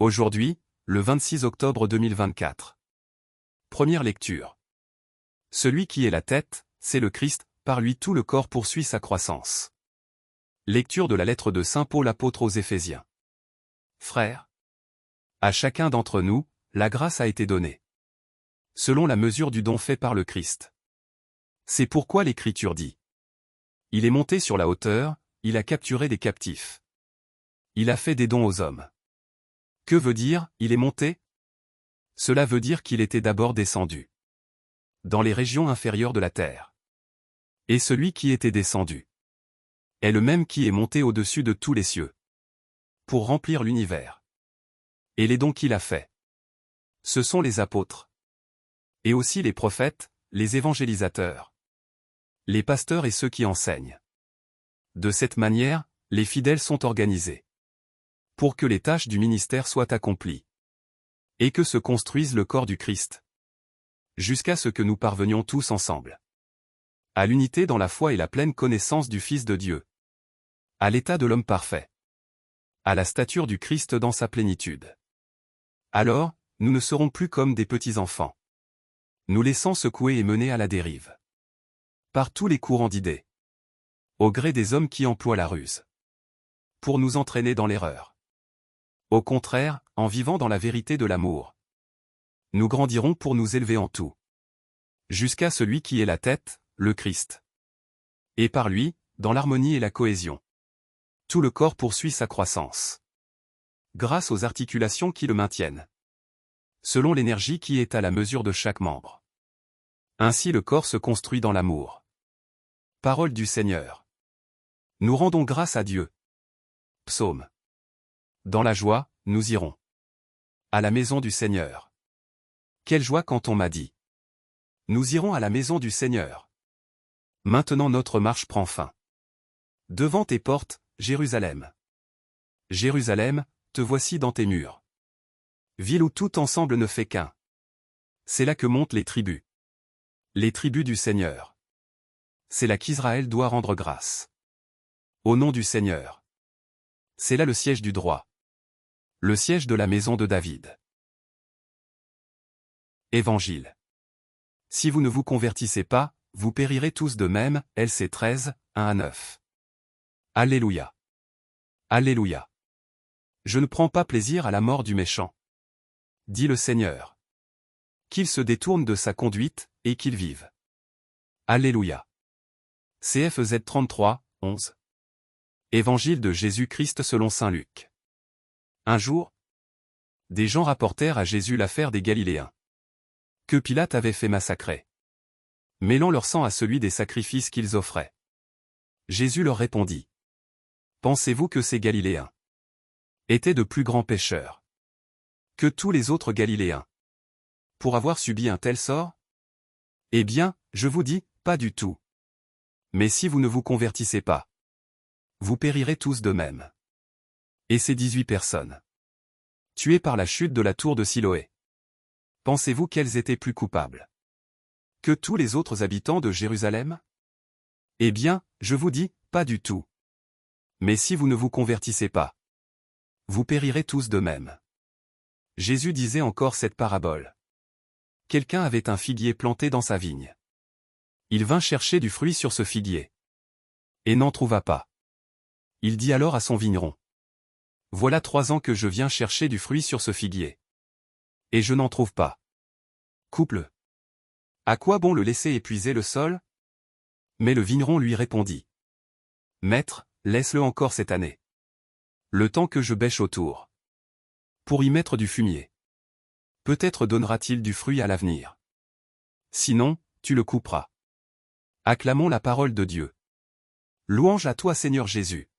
Aujourd'hui, le 26 octobre 2024. Première lecture. Celui qui est la tête, c'est le Christ, par lui tout le corps poursuit sa croissance. Lecture de la lettre de Saint Paul apôtre aux Éphésiens. Frères, à chacun d'entre nous, la grâce a été donnée, selon la mesure du don fait par le Christ. C'est pourquoi l'Écriture dit: il est monté sur la hauteur, il a capturé des captifs. Il a fait des dons aux hommes. Que veut dire, il est monté? Cela veut dire qu'il était d'abord descendu dans les régions inférieures de la terre. Et celui qui était descendu est le même qui est monté au-dessus de tous les cieux, pour remplir l'univers. Et les dons qu'il a faits, ce sont les apôtres, et aussi les prophètes, les évangélisateurs, les pasteurs et ceux qui enseignent. De cette manière, les fidèles sont organisés pour que les tâches du ministère soient accomplies et que se construise le corps du Christ, jusqu'à ce que nous parvenions tous ensemble à l'unité dans la foi et la pleine connaissance du Fils de Dieu, à l'état de l'homme parfait, à la stature du Christ dans sa plénitude. Alors, nous ne serons plus comme des petits enfants, nous laissant secouer et mener à la dérive par tous les courants d'idées, au gré des hommes qui emploient la ruse pour nous entraîner dans l'erreur. Au contraire, en vivant dans la vérité de l'amour, nous grandirons pour nous élever en tout, jusqu'à celui qui est la tête, le Christ. Et par lui, dans l'harmonie et la cohésion, tout le corps poursuit sa croissance, grâce aux articulations qui le maintiennent, selon l'énergie qui est à la mesure de chaque membre. Ainsi le corps se construit dans l'amour. Parole du Seigneur. Nous rendons grâce à Dieu. Psaume. Dans la joie, nous irons à la maison du Seigneur. Quelle joie quand on m'a dit: nous irons à la maison du Seigneur. Maintenant notre marche prend fin. Devant tes portes, Jérusalem. Jérusalem, te voici dans tes murs. Ville où tout ensemble ne fait qu'un. C'est là que montent les tribus du Seigneur. C'est là qu'Israël doit rendre grâce au nom du Seigneur. C'est là le siège du droit, le siège de la maison de David. Évangile. Si vous ne vous convertissez pas, vous périrez tous de même. LC 13, 1-9. Alléluia. Alléluia. Je ne prends pas plaisir à la mort du méchant, dit le Seigneur. Qu'il se détourne de sa conduite, et qu'il vive. Alléluia. CFZ 33, 11. Évangile de Jésus-Christ selon saint Luc. Un jour, des gens rapportèrent à Jésus l'affaire des Galiléens, que Pilate avait fait massacrer, mêlant leur sang à celui des sacrifices qu'ils offraient. Jésus leur répondit: pensez-vous que ces Galiléens étaient de plus grands pécheurs que tous les autres Galiléens, pour avoir subi un tel sort? Eh bien, je vous dis, pas du tout. Mais si vous ne vous convertissez pas, vous périrez tous de même. Et ces 18 personnes, tuées par la chute de la tour de Siloé, pensez-vous qu'elles étaient plus coupables que tous les autres habitants de Jérusalem? Eh bien, je vous dis, pas du tout. Mais si vous ne vous convertissez pas, vous périrez tous de même. Jésus disait encore cette parabole. Quelqu'un avait un figuier planté dans sa vigne. Il vint chercher du fruit sur ce figuier, et n'en trouva pas. Il dit alors à son vigneron: voilà 3 ans que je viens chercher du fruit sur ce figuier, et je n'en trouve pas. Coupe-le. À quoi bon le laisser épuiser le sol? Mais le vigneron lui répondit: Maître, laisse-le encore cette année, le temps que je bêche autour, pour y mettre du fumier. Peut-être donnera-t-il du fruit à l'avenir. Sinon, tu le couperas. Acclamons la parole de Dieu. Louange à toi Seigneur Jésus.